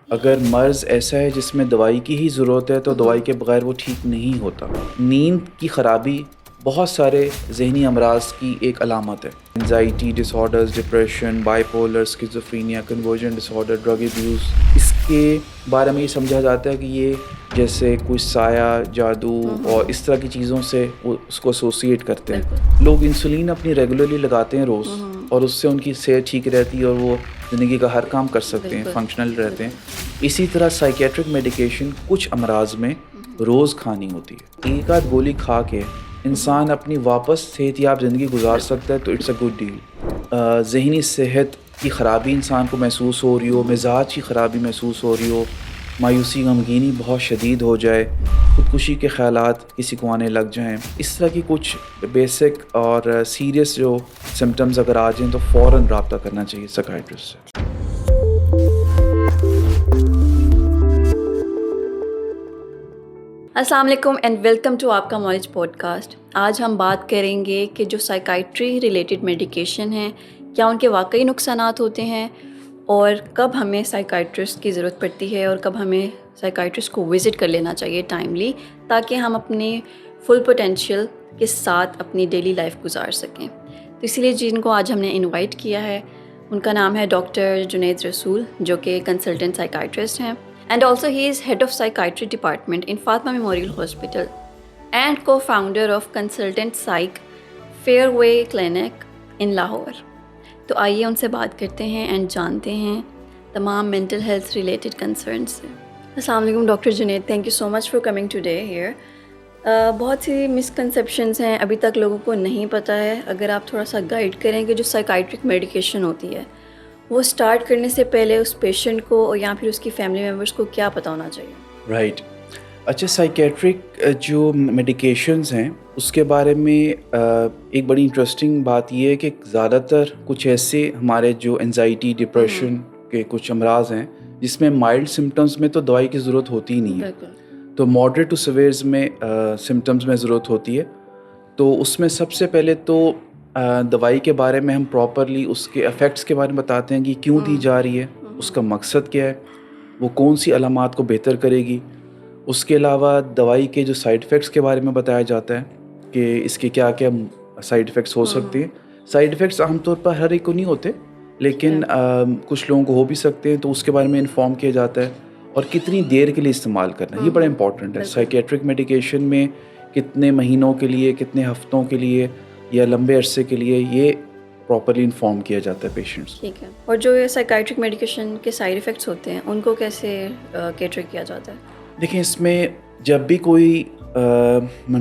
اگر مرض ایسا ہے جس میں دوائی کی ہی ضرورت ہے تو دوائی کے بغیر وہ ٹھیک نہیں ہوتا. نیند کی خرابی بہت سارے ذہنی امراض کی ایک علامت ہے. Anxiety disorders, depression, bipolar, schizophrenia, conversion disorder, drug abuse. اس کے بارے میں یہ سمجھا جاتا ہے کہ یہ جیسے کوئی سایہ، جادو اور اس طرح کی چیزوں سے وہ اس کو ایسوسیٹ کرتے ہیں. لوگ انسولین اپنی ریگولرلی لگاتے ہیں روز، اور اس سے ان کی صحت ٹھیک رہتی ہے اور وہ زندگی کا ہر کام کر سکتے ہیں، فنکشنل رہتے ہیں. اسی طرح سائیکیٹرک میڈیکیشن کچھ امراض میں روز کھانی ہوتی ہے. ایک آدھ گولی کھا کے انسان اپنی واپس صحت یاب زندگی گزار سکتا ہے تو اٹس اے گڈ ڈیل. ذہنی صحت کی خرابی انسان کو محسوس ہو رہی ہو، مزاج کی خرابی محسوس ہو رہی ہو، مایوسی، غمگینی بہت شدید ہو جائے، خودکشی کے خیالات کسی کو آنے لگ جائیں، اس طرح کی کچھ بیسک اور سیریس جو سمٹمز اگر آ جائیں تو فوراً رابطہ کرنا چاہیے سائیکیٹرسٹ سے. السلام علیکم اینڈ ویلکم ٹو آپ کا نالج پوڈ کاسٹ. آج ہم بات کریں گے کہ جو سائیکائٹری ریلیٹڈ میڈیکیشن ہیں کیا ان کے واقعی نقصانات ہوتے ہیں، اور کب ہمیں سائیکائٹرسٹ کی ضرورت پڑتی ہے اور کب ہمیں سائیکائٹرسٹ کو وزٹ کر لینا چاہیے ٹائملی، تاکہ ہم اپنے فل پوٹینشیل کے ساتھ اپنی ڈیلی لائف گزار سکیں. تو اسی لیے جن کو آج ہم نے انوائٹ کیا ہے ان کا نام ہے ڈاکٹر جنید رسول، جو کہ کنسلٹنٹ سائیکائٹرسٹ ہیں. And also he is head of psychiatry department in Fatima Memorial Hospital and co-founder of Consultant Psych Fairway Clinic in Lahore. تو آئیے ان سے بات کرتے ہیں اینڈ جانتے ہیں تمام مینٹل ہیلتھ ریلیٹڈ کنسرنس سے. السلام علیکم doctor Junaid, thank you so much for coming today here. بہت سی مسکنسیپشنز ہیں، ابھی تک لوگوں کو نہیں پتہ ہے. اگر آپ تھوڑا سا گائیڈ کریں کہ جو سائیکائٹرک میڈیکیشن ہوتی ہے وہ اسٹارٹ کرنے سے پہلے اس پیشنٹ کو یا پھر اس کی فیملی ممبرس کو کیا پتہ ہونا چاہیے؟ رائٹ. اچھا، سائیکیٹرک جو میڈیکیشنز ہیں اس کے بارے میں ایک بڑی انٹرسٹنگ بات یہ ہے کہ زیادہ تر کچھ ایسے ہمارے جو انزائٹی، ڈپریشن کے کچھ امراض ہیں جس میں مائلڈ سمٹمز میں تو دوائی کی ضرورت ہوتی ہی نہیں ہے، تو ماڈریٹ ٹو سیویئرز میں سمٹمز میں ضرورت ہوتی ہے. تو اس میں سب سے پہلے تو دوائی کے بارے میں ہم پراپرلی اس کے افیکٹس کے بارے میں بتاتے ہیں کہ کیوں دی جا رہی ہے، اس کا مقصد کیا ہے، وہ کون سی علامات کو بہتر کرے گی. اس کے علاوہ دوائی کے جو سائیڈ افیکٹس کے بارے میں بتایا جاتا ہے کہ اس کے کیا کیا سائیڈ افیکٹس ہو سکتے ہیں. سائیڈ افیکٹس عام طور پر ہر ایک کو نہیں ہوتے، لیکن کچھ لوگوں کو ہو بھی سکتے ہیں، تو اس کے بارے میں انفارم کیا جاتا ہے. اور کتنی دیر کے لیے استعمال کرنا ہے، یہ بڑا امپورٹنٹ ہے. سائیکیٹرک میڈیکیشن میں کتنے مہینوں کے لیے، کتنے ہفتوں کے لیے یا لمبے عرصے کے لیے، یہ پراپرلی انفارم کیا جاتا ہے پیشنٹس. ٹھیک ہے. اور جو یہ سائیکائٹرک میڈیکیشن کے سائیڈ افیکٹس ہوتے ہیں ان کو کیسے کیٹر کیا جاتا ہے؟ دیکھیں، اس میں جب بھی کوئی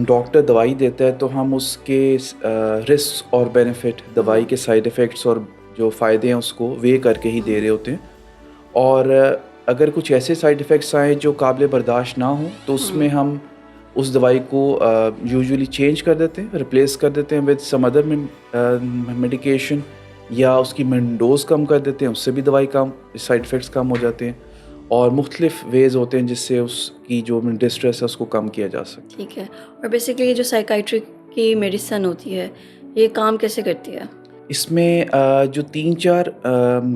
ڈاکٹر دوائی دیتا ہے تو ہم اس کے رسک اور بینیفٹ، دوائی کے سائیڈ افیکٹس اور جو فائدے ہیں اس کو وے کر کے ہی دے رہے ہوتے ہیں. اور اگر کچھ ایسے سائیڈ افیکٹس آئیں جو قابل برداشت نہ ہوں تو اس میں ہم اس دوائی کو یوزولی چینج کر دیتے ہیں، ریپلیس کر دیتے ہیں ود سم ادر میڈیکیشن، یا اس کی ڈوز کم کر دیتے ہیں، اس سے بھی دوائی کم، سائیڈ افیکٹس کم ہو جاتے ہیں. اور مختلف ویز ہوتے ہیں جس سے اس کی جو ڈسٹریس ہے اس کو کم کیا جا سکتا ہے. ٹھیک ہے. اور بیسیکلی جو سائیکائٹرک کی میڈیسن ہوتی ہے یہ کام کیسے کرتی ہے؟ اس میں جو 3-4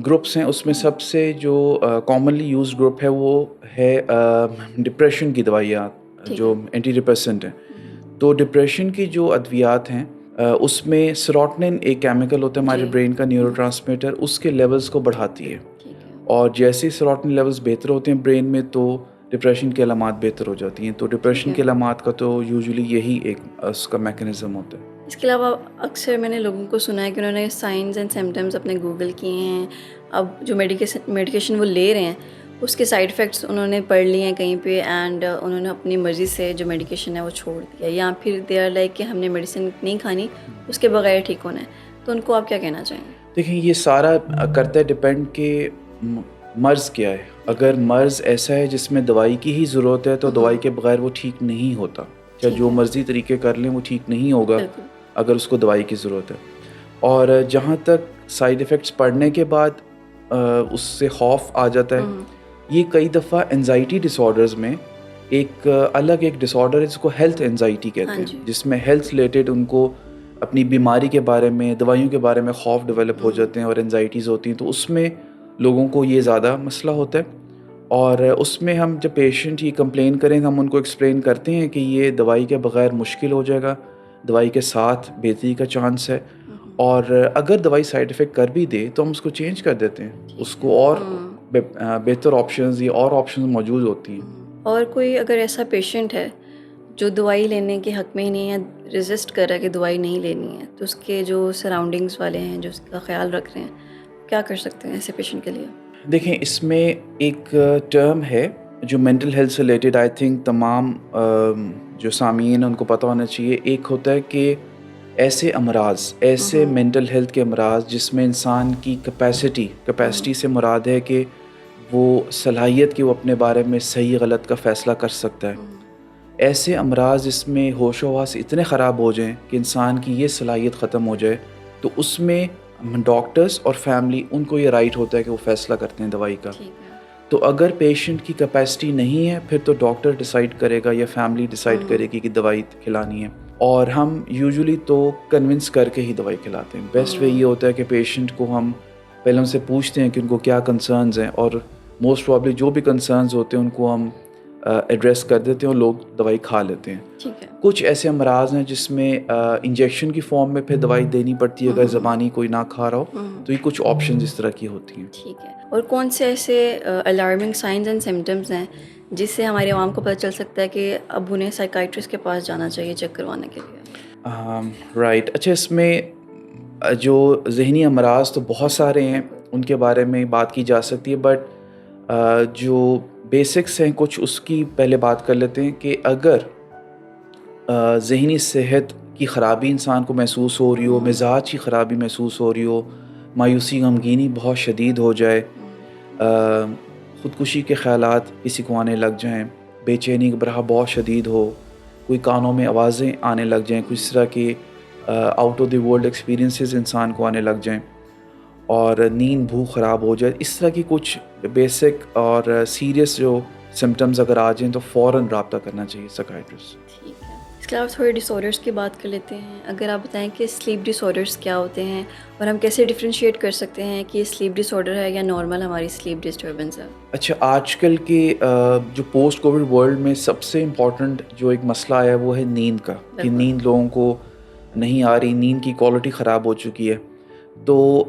گروپس ہیں اس میں سب سے جو کامنلی یوزڈ گروپ ہے وہ ہے ڈپریشن کی دوائیات جو اینٹی ڈپریسنٹ ہیں. تو ڈپریشن کی جو ادویات ہیں اس میں سیروٹونن ایک کیمیکل ہوتا ہے ہمارے برین کا نیورو ٹرانسمیٹر، اس کے لیولز کو بڑھاتی ہے. اور جیسے سیروٹونن لیولز بہتر ہوتے ہیں برین میں تو ڈپریشن کی علامات بہتر ہو جاتی ہیں. تو ڈپریشن کی علامات کا تو یوزولی یہی ایک اس کا میکینزم ہوتا ہے. اس کے علاوہ اکثر میں نے لوگوں کو سنا ہے کہ انہوں نے سائنز اینڈ سمٹمز اپنے گوگل کیے ہیں، اب جو میڈیکیشن وہ لے رہے ہیں اس کے سائیڈ افیکٹس انہوں نے پڑھ لیے ہیں کہیں پہ، اینڈ انہوں نے اپنی مرضی سے جو میڈیکیشن ہے وہ چھوڑ دیا، یا پھر دے آر لائک کہ ہم نے میڈیسن نہیں کھانی، اس کے بغیر ٹھیک ہونا ہے. تو ان کو آپ کیا کہنا چاہیں گے؟ دیکھیں، یہ سارا کرتا ہے ڈپینڈ کہ مرض کیا ہے. اگر مرض ایسا ہے جس میں دوائی کی ہی ضرورت ہے تو دوائی کے بغیر وہ ٹھیک نہیں ہوتا. چاہے جو مرضی طریقے کر لیں وہ ٹھیک نہیں ہوگا اگر اس کو دوائی کی ضرورت ہے. اور جہاں تک سائیڈ افیکٹس پڑھنے کے بعد اس سے خوف آ جاتا ہے، یہ کئی دفعہ انزائٹی ڈس آرڈرز میں ایک الگ ایک ڈس آرڈر ہے جس کو ہیلتھ انزائٹی کہتے ہیں، جس میں ہیلتھ ریلیٹڈ ان کو اپنی بیماری کے بارے میں، دوائیوں کے بارے میں خوف ڈیولپ ہو جاتے ہیں اور انزائٹیز ہوتی ہیں. تو اس میں لوگوں کو یہ زیادہ مسئلہ ہوتا ہے. اور اس میں ہم جب پیشنٹ یہ کمپلین کریں ہم ان کو ایکسپلین کرتے ہیں کہ یہ دوائی کے بغیر مشکل ہو جائے گا, دوائی کے ساتھ بہتری کا چانس ہے, اور اگر دوائی سائیڈ افیکٹ کر بھی دے تو ہم اس کو چینج کر دیتے ہیں, اس کو اور بہتر آپشنز یا اور آپشنز موجود ہوتی ہیں. اور کوئی اگر ایسا پیشنٹ ہے جو دوائی لینے کے حق میں ہی نہیں ہے, ریزسٹ کر رہا ہے کہ دوائی نہیں لینی ہے, تو اس کے جو سراؤنڈنگس والے ہیں جو اس کا خیال رکھ رہے ہیں, کیا کر سکتے ہیں ایسے پیشنٹ کے لیے؟ دیکھیں اس میں ایک ٹرم ہے جو مینٹل ہیلتھ سے ریلیٹڈ آئی تھنک تمام جو سامعین ان کو پتہ ہونا چاہیے. ایک ہوتا ہے کہ ایسے امراض, ایسے مینٹل ہیلتھ کے امراض جس میں انسان کی کیپیسٹی سے مراد ہے کہ وہ صلاحیت کہ وہ اپنے بارے میں صحیح غلط کا فیصلہ کر سکتا ہے. ایسے امراض جس میں ہوش و حواس اتنے خراب ہو جائیں کہ انسان کی یہ صلاحیت ختم ہو جائے, تو اس میں ڈاکٹرز اور فیملی ان کو یہ رائٹ ہوتا ہے کہ وہ فیصلہ کرتے ہیں دوائی کا. تو اگر پیشنٹ کی کیپیسٹی نہیں ہے پھر تو ڈاکٹر ڈیسائیڈ کرے گا یا فیملی ڈیسائیڈ کرے گی کہ دوائی کھلانی ہے, اور ہم یوزلی تو کنونس کر کے ہی دوائی کھلاتے ہیں. بیسٹ وے یہ ہوتا ہے کہ پیشنٹ کو ہم پہلے ان سے پوچھتے ہیں کہ ان کو کیا کنسرنز ہیں, اور موسٹ پرابلی جو بھی کنسرنز ہوتے ہیں ان کو ہم ایڈریس کر دیتے ہیں اور لوگ دوائی کھا لیتے ہیں. کچھ ایسے امراض ہیں جس میں انجیکشن کی فارم میں پھر دوائی دینی پڑتی ہے اگر زبانی کوئی نہ کھا رہا ہو, تو یہ کچھ آپشنز اس طرح کی ہوتی ہیں. ٹھیک ہے. اور کون سے ایسے الارمنگ سائنز اینڈ سمٹمز ہیں جس سے ہمارے عوام کو پتہ چل سکتا ہے کہ اب انہیں سائیکائٹرسٹ کے پاس جانا چاہیے چیک کروانے کے لیے؟ رائٹ. اچھا, اس میں جو ذہنی امراض تو بہت سارے ہیں, ان کے بارے میں بات کی جا سکتی ہے, بٹ جو بیسکس ہیں کچھ اس کی پہلے بات کر لیتے ہیں کہ اگر ذہنی صحت کی خرابی انسان کو محسوس ہو رہی ہو, مزاج کی خرابی محسوس ہو رہی ہو, مایوسی غمگینی بہت شدید ہو جائے, خودکشی کے خیالات کسی کو آنے لگ جائیں, بے چینی گھبراہٹ بہت شدید ہو, کوئی کانوں میں آوازیں آنے لگ جائیں, کچھ طرح کے out of the world experiences انسان کو آنے لگ جائیں, اور نیند بھوک خراب ہو جائے, اس طرح کی کچھ بیسک اور سیریس جو سمٹمز اگر آ جائیں تو فوراً رابطہ کرنا چاہیے سائیکائٹرسٹ. ٹھیک ہے. اس کے علاوہ تھوڑے ڈس آرڈرس کی بات کر لیتے ہیں. اگر آپ بتائیں کہ سلیپ ڈس آرڈرس کیا ہوتے ہیں اور ہم کیسے ڈفرینشیٹ کر سکتے ہیں کہ یہ سلیپ ڈس آرڈر ہے یا نارمل ہماری سلیپ ڈسٹربنس ہے؟ اچھا, آج کل کے جو پوسٹ کووڈ ورلڈ میں سب سے امپورٹنٹ جو ایک مسئلہ ہے وہ ہے نیند کا, کہ نیند لوگوں کو نہیں آ رہی, نیند کی کوالٹی خراب ہو چکی ہے. تو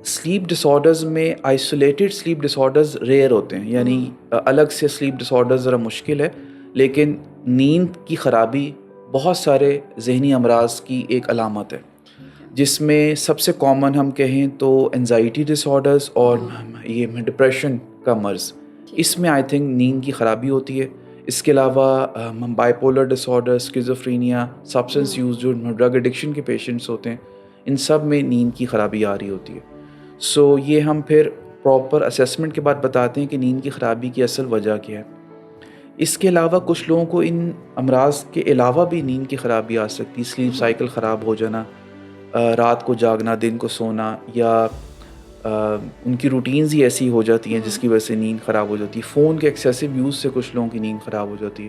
سلیپ ڈس آرڈرز میں آئسولیٹڈ سلیپ ڈس آرڈرز ریئر ہوتے ہیں, یعنی الگ سے سلیپ ڈس آرڈرز ذرا مشکل ہے, لیکن نیند کی خرابی بہت سارے ذہنی امراض کی ایک علامت ہے, جس میں سب سے کامن ہم کہیں تو انزائٹی ڈس آرڈرز اور یہ ڈپریشن کا مرض, اس میں آئی تھنک نیند کی خرابی ہوتی ہے. اس کے علاوہ bipolar disorder, schizophrenia, substance use, جو ڈرگ ایڈکشن کے پیشنٹس ہوتے ہیں, ان سب میں نیند کی خرابی آ رہی ہوتی ہے. سو یہ ہم پھر پراپر اسیسمنٹ کے بعد بتاتے ہیں کہ نیند کی خرابی کی اصل وجہ کیا ہے. اس کے علاوہ کچھ لوگوں کو ان امراض کے علاوہ بھی نیند کی خرابی آ سکتی, سلیپ سائیکل خراب ہو جانا, رات کو جاگنا دن کو سونا, یا ان کی روٹینز ہی ایسی ہو جاتی ہیں جس کی وجہ سے نیند خراب ہو جاتی ہے. فون کے ایکسیسو یوز سے کچھ لوگوں کی نیند خراب ہو جاتی ہے.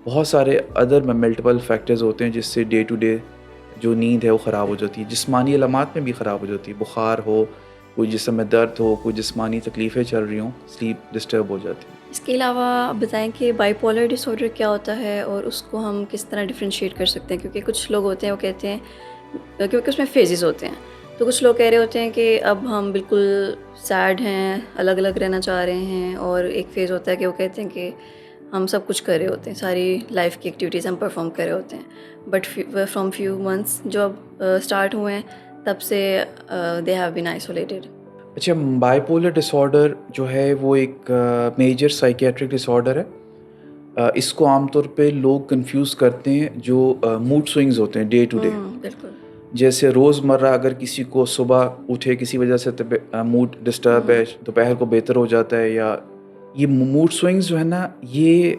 بہت سارے ادر ملٹیپل فیکٹرز ہوتے ہیں جس سے ڈے ٹو ڈے جو نیند ہے وہ خراب ہو جاتی ہے. جسمانی علامات میں بھی خراب ہو جاتی ہے, بخار ہو, کوئی جسم میں درد ہو, کوئی جسمانی تکلیفیں چل رہی ہوں, سلیپ ڈسٹرب ہو جاتی ہے. اس کے علاوہ آپ بتائیں کہ بائی پولر ڈس آرڈر کیا ہوتا ہے اور اس کو ہم کس طرح ڈفرینشیٹ کر سکتے ہیں؟ کیونکہ کچھ لوگ ہوتے ہیں وہ کہتے ہیں, کیونکہ اس میں فیزز ہوتے ہیں, تو کچھ لوگ کہہ رہے ہوتے ہیں کہ اب ہم بالکل سیڈ ہیں, الگ الگ رہنا چاہ رہے ہیں, اور ایک فیز ہوتا ہے کہ وہ کہتے ہیں کہ ہم سب کچھ کر رہے ہوتے ہیں, ساری لائف کی ایکٹیویٹیز ہم پرفارم کر رہے ہوتے ہیں, بٹ فرام فیو منتھس جو اب اسٹارٹ ہوئے ہیں تب سے دے ہیو بین آئسولیٹڈ. اچھا, بائی پولر ڈس آرڈر جو ہے وہ ایک میجر سائیکیٹرک ڈس آرڈر ہے. اس کو عام طور پہ لوگ کنفیوز کرتے ہیں جو موڈ سوئنگز ہوتے ہیں ڈے ٹو ڈے. بالکل. جیسے روزمرہ اگر کسی کو صبح اٹھے کسی وجہ سے موڈ ڈسٹرب ہے, دوپہر کو بہتر ہو جاتا ہے, یا یہ موڈ سوئنگز جو ہے نا یہ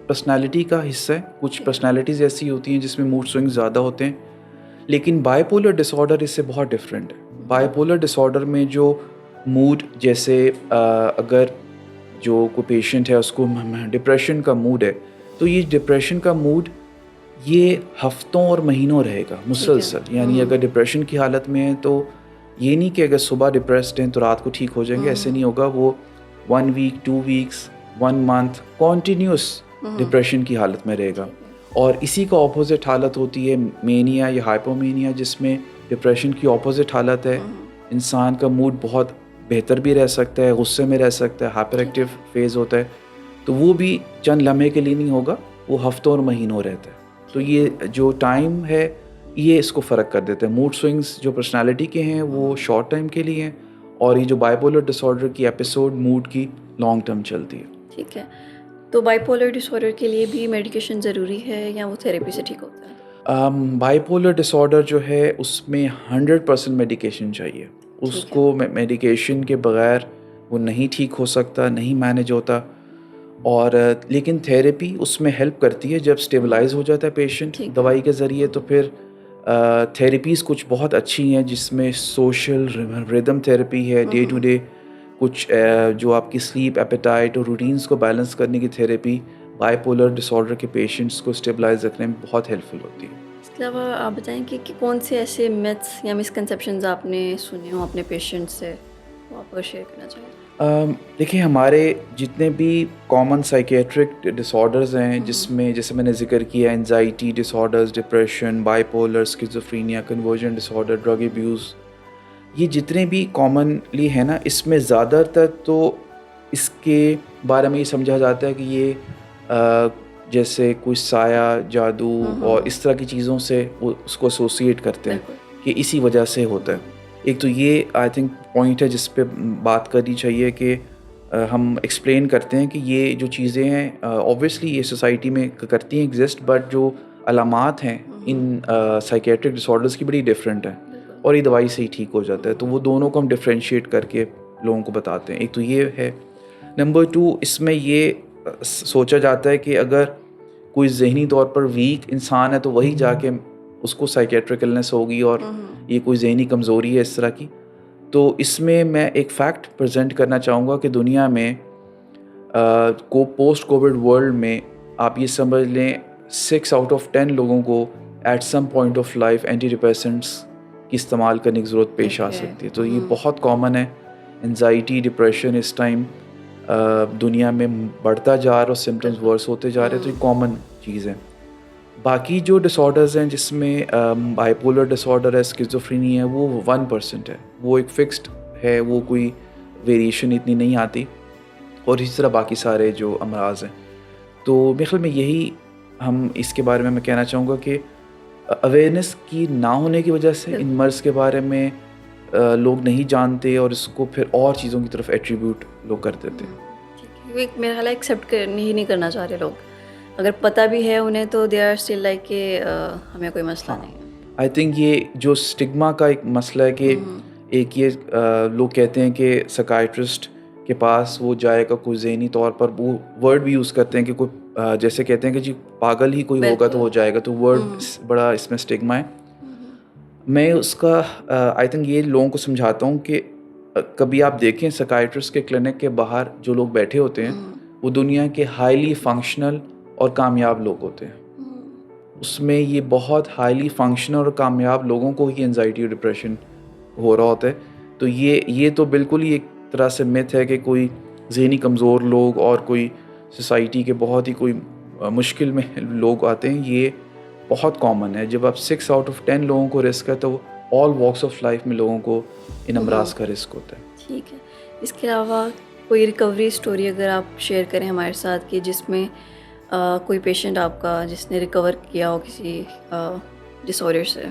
پرسنالٹی کا حصہ ہے. کچھ پرسنالٹیز ایسی ہوتی ہیں جس میں موڈ سوئنگز زیادہ ہوتے ہیں, لیکن بائی پولر ڈس آرڈر اس سے بہت ڈفرینٹ ہے. بائی پولر ڈس آرڈر میں جو موڈ, جیسے اگر جو کوئی پیشنٹ ہے اس کو ڈپریشن کا موڈ ہے, تو یہ ڈپریشن کا موڈ یہ ہفتوں اور مہینوں رہے گا مسلسل. یعنی اگر ڈپریشن کی حالت میں ہے تو یہ نہیں کہ اگر صبح ڈپریسڈ ہیں تو رات کو ٹھیک ہو جائیں گے, ایسے نہیں ہوگا. وہ 1 week 2 weeks 1 month continuous depression کی حالت میں رہے گا. اور اسی کا اپوزٹ حالت ہوتی ہے مینیا یا ہائپومینیا, جس میں ڈپریشن کی اپوزٹ حالت ہے. انسان کا موڈ بہت بہتر بھی رہ سکتا ہے, غصے میں رہ سکتا ہے, ہائپر ایکٹیو فیز ہوتا ہے, تو وہ بھی چند لمحے کے لیے نہیں ہوگا, وہ ہفتوں اور مہینوں رہتا ہے. تو یہ جو ٹائم ہے یہ اس کو فرق کر دیتا ہے. موڈ سوئنگس جو پرسنالٹی کے ہیں وہ شارٹ ٹائم کے لیے ہیں, اور یہ جو بائیپولر ڈس آرڈر کی ایپیسوڈ موڈ کی لانگ ٹرم چلتی ہے. ٹھیک ہے, تو بائیپولر ڈس آرڈر کے لیے بھی میڈیکیشن ضروری ہے یا وہ تھیراپی سے ٹھیک ہوتا ہے؟ بائیپولر ڈس آرڈر جو ہے اس میں 100% میڈیکیشن چاہیے. اس کو میڈیکیشن کے بغیر وہ نہیں ٹھیک ہو سکتا, نہیں مینیج ہوتا. اور لیکن تھیراپی اس میں ہیلپ کرتی ہے جب اسٹیبلائز ہو جاتا ہے پیشنٹ دوائی کے ذریعے. تو پھر تھیراپیز کچھ بہت اچھی ہیں, جس میں سوشل ریدم تھیراپی ہے, ڈے ٹو ڈے کچھ جو آپ کی سلیپ, ایپیٹائٹ اور روٹینز کو بیلنس کرنے کی therapy bipolar disorder کے پیشنٹس کو اسٹیبلائز رکھنے میں بہت ہیلپ فل ہوتی ہے. اس کے علاوہ آپ بتائیں کہ کون سے ایسے میتھس یا مسکنسیپشنز آپ نے سنے ہوں اپنے پیشنٹ سے, وہ آپ کو شیئر کرنا چاہیں؟ دیکھیں, ہمارے جتنے بھی کامن سائکیٹرک ڈس آرڈرز ہیں, جس میں جیسے میں نے ذکر کیا anxiety disorders, depression, bipolar, schizophrenia, conversion disorder, drug abuse, یہ جتنے بھی کامنلی ہیں نا, اس میں زیادہ تر تو اس کے بارے میں یہ سمجھا جاتا ہے کہ یہ جیسے کوئی سایہ, جادو اور اس طرح کی چیزوں سے وہ اس کو ایسوسیٹ کرتے ہیں کہ اسی وجہ سے ہوتا ہے. ایک تو یہ آئی تھنک پوائنٹ ہے جس پہ بات کرنی چاہیے کہ ہم ایکسپلین کرتے ہیں کہ یہ جو چیزیں ہیں اوبویسلی یہ سوسائٹی میں کرتی ہیں ایگزسٹ, بٹ جو علامات ہیں ان سائکیٹرک ڈس آرڈرز کی بڑی ڈفرینٹ ہیں, اور یہ دوائی سے ہی ٹھیک ہو جاتا ہے. تو وہ دونوں کو ہم ڈفرینشیٹ کر کے لوگوں کو بتاتے ہیں. ایک تو یہ ہے. نمبر 2, اس میں یہ سوچا جاتا ہے کہ اگر کوئی ذہنی طور پر ویک انسان ہے تو وہی جا کے اس کو سائکیٹرک النس ہوگی, اور یہ کوئی ذہنی کمزوری ہے اس طرح کی. تو اس میں ایک فیکٹ پریزنٹ کرنا چاہوں گا کہ دنیا میں پوسٹ کووڈ ورلڈ میں آپ یہ سمجھ لیں 6 out of 10 لوگوں کو at some point of life antidepressants کی استعمال کرنے کی ضرورت پیش آ سکتی ہے. تو یہ بہت کامن ہے. انزائٹی, ڈپریشن اس ٹائم دنیا میں بڑھتا جا رہا ہے اور سمٹمز ورس ہوتے جا رہے ہیں, تو یہ کامن چیز ہے. باقی جو ڈس آرڈرز ہیں جس میں بائی پولر ڈس آرڈر ہے, اسکیزوفرینیا ہے, وہ 1% ہے, وہ ایک فکسڈ ہے, وہ کوئی ویریشن اتنی نہیں آتی. اور اسی طرح باقی سارے جو امراض ہیں. تو میرے خیال میں یہی ہم اس کے بارے میں کہنا چاہوں گا کہ اویئرنیس کی نہ ہونے کی وجہ سے ان مرض کے بارے میں لوگ نہیں جانتے, اور اس کو پھر اور چیزوں کی طرف ایٹریبیوٹ لوگ کر دیتے ہیں. میرا خیال ہے ایکسیپٹ نہیں کرنا چاہ رہے لوگ. اگر پتہ بھی ہے انہیں تو دے آر اسٹل لائک کہ ہمیں کوئی مسئلہ نہیں ہے. آئی تھنک یہ جو اسٹگما کا ایک مسئلہ ہے کہ ایک یہ لوگ کہتے ہیں کہ سکائٹرسٹ کے پاس وہ جائے گا کوئی ذہنی طور پر, وہ ورڈ بھی یوز کرتے ہیں کہ کوئی جیسے کہتے ہیں کہ جی پاگل ہی کوئی ہوگا تو وہ جائے گا, تو ورڈ بڑا اس میں اسٹگما ہے. میں اس کا آئی تھنک یہ لوگوں کو سمجھاتا ہوں کہ کبھی آپ دیکھیں سکائٹرسٹ کے کلینک کے باہر جو لوگ بیٹھے ہوتے ہیں وہ دنیا کے ہائیلی فنکشنل اور کامیاب لوگ ہوتے ہیں. اس میں یہ بہت ہائیلی فنکشنل اور کامیاب لوگوں کو ہی انزائٹی اور ڈپریشن ہو رہا ہوتا ہے. تو یہ تو بالکل ہی ایک طرح سے میتھ ہے کہ کوئی ذہنی کمزور لوگ اور کوئی سوسائٹی کے بہت ہی کوئی مشکل میں لوگ آتے ہیں, یہ بہت کامن ہے. جب آپ 6 out of 10 لوگوں کو رسک ہے تو آل واکس آف لائف میں لوگوں کو ان امراض کا رسک ہوتا ہے. ٹھیک ہے. اس کے علاوہ کوئی ریکوری اسٹوری اگر آپ شیئر کریں ہمارے ساتھ کہ جس میں کوئی پیشنٹ آپ کا جس نے ریکور کیا ہو کسی ڈس آرڈر سے.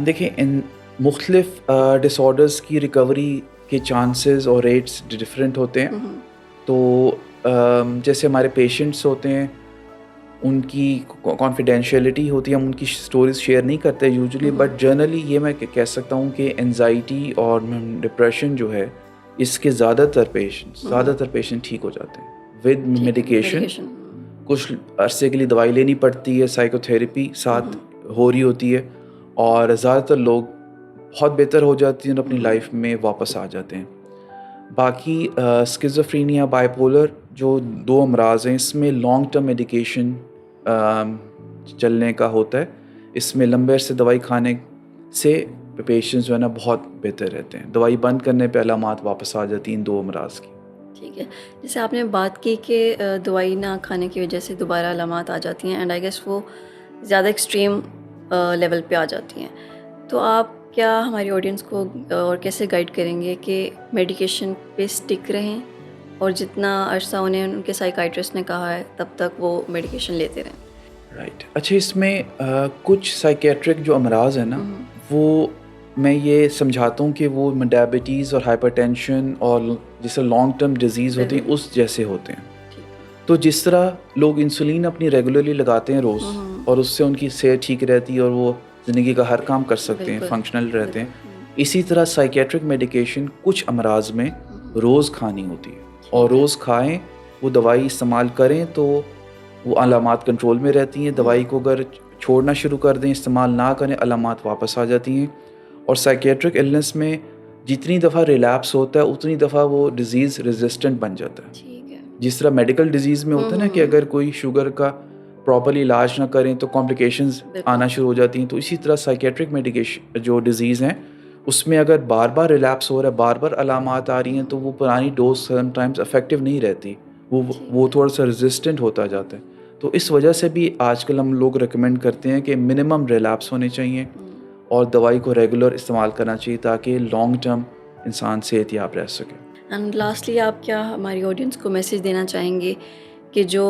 دیکھیں ان مختلف ڈس آرڈرز کی ریکوری کے چانسز اور ریٹس ڈفرینٹ ہوتے ہیں. تو جیسے ہمارے پیشنٹس ہوتے ہیں ان کی کانفیڈینشیلٹی ہوتی ہے, ہم ان کی اسٹوریز شیئر نہیں کرتے یوزلی, بٹ جنرلی یہ میں کہہ سکتا ہوں کہ انزائٹی اور ڈپریشن جو ہے اس کے زیادہ تر پیشنٹ ٹھیک ہو جاتے ہیں ود میڈیکیشن. کچھ عرصے کے لیے دوائی لینی پڑتی ہے, سائیکو تھیراپی ساتھ ہو رہی ہوتی ہے, اور زیادہ تر لوگ بہت بہتر ہو جاتی ہیں اور اپنی لائف میں واپس آ جاتے ہیں. باقی اسکیزوفرینیا, بائی پولر جو 2 امراض ہیں, اس میں لانگ ٹرم میڈیکیشن چلنے کا ہوتا ہے. اس میں لمبے عرصے دوائی کھانے سے پیشنٹس جو ہے نا بہت بہتر رہتے ہیں. دوائی بند کرنے پہ علامات واپس آ جاتی ہیں ان 2 امراض کی. ٹھیک ہے. جیسے آپ نے بات کی کہ دوائی نہ کھانے کی وجہ سے دوبارہ علامات آ جاتی ہیں اینڈ آئی گیس وہ زیادہ ایکسٹریم لیول پہ آ جاتی ہیں, تو آپ کیا ہماری آڈینس کو اور کیسے گائیڈ کریں گے کہ میڈیکیشن پہ اسٹک رہیں اور جتنا عرصہ انہیں ان کے سائیکائٹرسٹ نے کہا ہے تب تک وہ میڈیکیشن لیتے رہیں؟ رائٹ. اچھا, اس میں کچھ سائکیٹرک جو امراض ہیں نا, وہ میں یہ سمجھاتا ہوں کہ وہ ڈائبٹیز اور ہائپر ٹینشن اور جیسے لانگ ٹرم ڈیزیز ہوتی ہیں اس جیسے ہوتے ہیں. تو جس طرح لوگ انسولین اپنی ریگولرلی لگاتے ہیں روز اور اس سے ان کی صحت ٹھیک رہتی ہے اور وہ زندگی کا ہر کام کر سکتے ہیں, فنکشنل رہتے ہیں, اسی طرح سائکیٹرک میڈیکیشن کچھ امراض میں روز کھانی ہوتی ہے اور روز کھائیں, وہ دوائی استعمال کریں تو وہ علامات کنٹرول میں رہتی ہیں. دوائی کو اگر چھوڑنا شروع کر دیں, استعمال نہ کریں, علامات واپس آ جاتی ہیں. اور سائکیٹرک النس میں جتنی دفعہ ریلیپس ہوتا ہے اتنی دفعہ وہ ڈیزیز ریزسٹنٹ بن جاتا ہے. جس طرح میڈیکل ڈیزیز میں ہوتا ہے نا کہ اگر کوئی شوگر کا پراپرلی علاج نہ کریں تو کمپلیکیشنز آنا شروع ہو جاتی ہیں, تو اسی طرح سائکیٹرک میڈیکیشن جو ڈیزیز ہیں اس میں اگر بار بار ریلیپس ہو رہا ہے, بار بار علامات آ رہی ہیں, تو وہ پرانی ڈوز سم ٹائمز افیکٹو نہیں رہتی, وہ تھوڑا سا ریزسٹنٹ ہوتا جاتا ہے. تو اس وجہ سے بھی آج کل ہم لوگ ریکمینڈ کرتے ہیں کہ منیمم ریلیپس ہونے چاہیے اور دوائی کو ریگولر استعمال کرنا چاہیے تاکہ لانگ ٹرم انسان صحت یاب رہ سکے. اینڈ لاسٹلی آپ کیا ہماری آڈینس کو میسیج دینا چاہیں گے کہ جو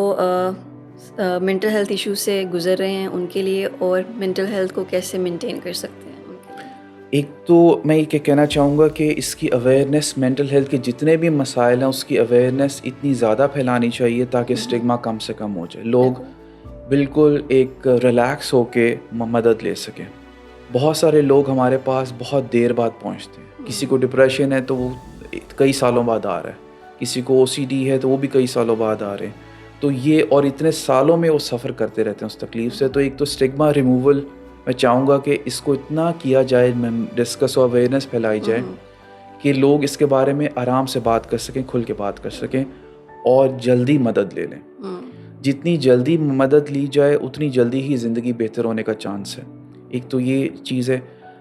مینٹل ہیلتھ ایشو سے گزر رہے ہیں ان کے لیے, اور مینٹل ہیلتھ کو کیسے مینٹین کر سکتے ہیں ان کے لیے؟ ایک تو میں یہ کہنا چاہوں گا کہ اس کی اویئرنیس, مینٹل ہیلتھ کے جتنے بھی مسائل ہیں اس کی اویئرنیس اتنی زیادہ پھیلانی چاہیے تاکہ اسٹگما کم سے کم ہو جائے, لوگ بالکل ایک ریلیکس ہو کے مدد لے سکیں. بہت سارے لوگ ہمارے پاس بہت دیر بعد پہنچتے ہیں. کسی کو ڈپریشن ہے تو وہ کئی سالوں بعد آ رہا ہے, کسی کو او سی ڈی ہے تو وہ بھی کئی سالوں بعد آ رہے ہیں. تو یہ اور اتنے سالوں میں وہ سفر کرتے رہتے ہیں اس تکلیف سے. تو ایک تو اسٹگما ریموول میں چاہوں گا کہ اس کو اتنا کیا جائے, ڈسکس اور اویئرنیس پھیلائی جائے کہ لوگ اس کے بارے میں آرام سے بات کر سکیں, کھل کے بات کر سکیں اور جلدی مدد لے لیں. جتنی جلدی مدد لی جائے اتنی جلدی ہی زندگی بہتر ہونے کا چانس ہے. ایک تو یہ چیز ہے.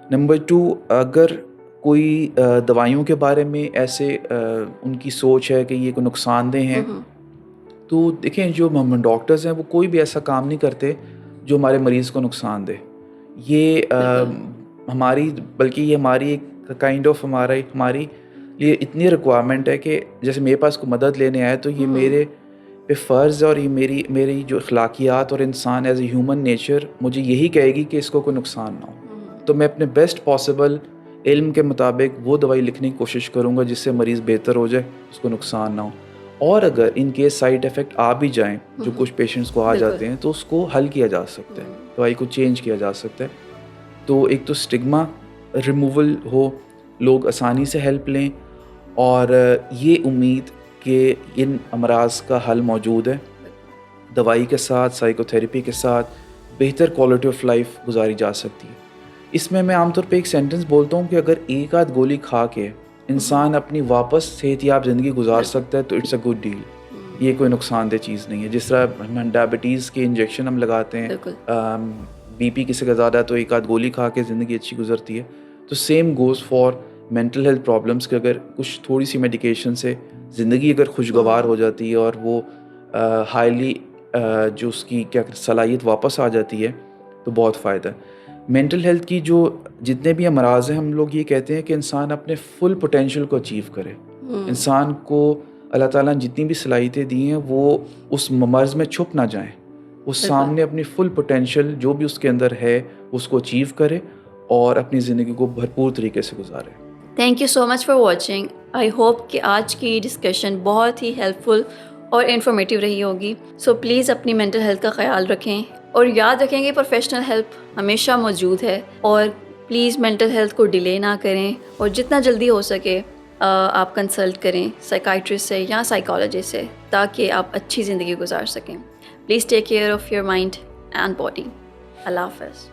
نمبر 2, اگر کوئی دوائیوں کے بارے میں ایسے ان کی سوچ ہے کہ یہ کوئی نقصان دہ ہیں, تو دیکھیں جو ڈاکٹرز ہیں وہ کوئی بھی ایسا کام نہیں کرتے جو ہمارے مریض کو نقصان دے. یہ ہماری بلکہ یہ ہماری ایک کائنڈ آف ہماری لیے اتنی ریکوائرمنٹ ہے کہ جیسے میرے پاس کو مدد لینے آئے تو یہ میرے پہ فرض ہے, اور یہ میری جو اخلاقیات اور انسان ایز اے ہیومن نیچر مجھے یہی کہے گی کہ اس کو کوئی نقصان نہ ہو. تو میں اپنے بیسٹ پاسبل علم کے مطابق وہ دوائی لکھنے کی کوشش کروں گا جس سے مریض بہتر ہو جائے, اس کو نقصان نہ ہو. اور اگر ان کیس سائیڈ افیکٹ آ بھی جائیں جو کچھ پیشنٹس کو آ جاتے ہیں تو اس کو حل کیا جا سکتا ہے, دوائی کو چینج کیا جا سکتا ہے. تو ایک تو اسٹگما ریموول ہو, لوگ آسانی سے ہیلپ لیں, اور یہ امید کہ ان امراض کا حل موجود ہے. دوائی کے ساتھ, سائیکو تھیریپی کے ساتھ بہتر کوالٹی آف لائف گزاری جا سکتی ہے. اس میں عام طور پہ ایک سینٹنس بولتا ہوں کہ اگر ایک آدھ گولی کھا کے انسان اپنی واپس صحت یاب زندگی گزار سکتا ہے تو اٹس اے گڈ ڈیل. یہ کوئی نقصان دہ چیز نہیں ہے. جس طرح ڈائبٹیز کے انجیکشن ہم لگاتے ہیں, بی پی کسی کا زیادہ ہے تو ایک آدھ گولی کھا کے زندگی اچھی گزرتی ہے. تو same goes for mental health problems کہ اگر کچھ تھوڑی سی میڈیکیشن سے زندگی اگر خوشگوار ہو جاتی ہے اور وہ ہائیلی جو اس کی کیا صلاحیت واپس آ جاتی ہے تو بہت فائدہ ہے. مینٹل ہیلتھ کی جو جتنے بھی امراض ہیں ہم لوگ یہ کہتے ہیں کہ انسان اپنے فل پوٹینشیل کو اچیو کرے. انسان کو اللہ تعالیٰ نے جتنی بھی صلاحیتیں دی ہیں وہ اس مرض میں چھپ نہ جائیں, وہ سامنے اپنی فل پوٹینشیل جو بھی اس کے اندر ہے اس کو اچیو کرے اور اپنی زندگی کو بھرپور طریقے سے گزارے. Thank you so much for watching. I hope کہ آج کی ڈسکشن بہت ہی ہیلپ فل اور انفارمیٹیو رہی ہوگی. سو پلیز اپنی مینٹل ہیلتھ کا خیال رکھیں اور یاد رکھیں کہ پروفیشنل ہیلپ ہمیشہ موجود ہے, اور پلیز مینٹل ہیلتھ کو ڈیلے نہ کریں, اور جتنا جلدی ہو سکے آپ کنسلٹ کریں سائیکائٹرسٹ سے یا سائیکالوجسٹ سے تاکہ آپ اچھی زندگی گزار سکیں. Please take care of your mind and body. اللہ حافظ.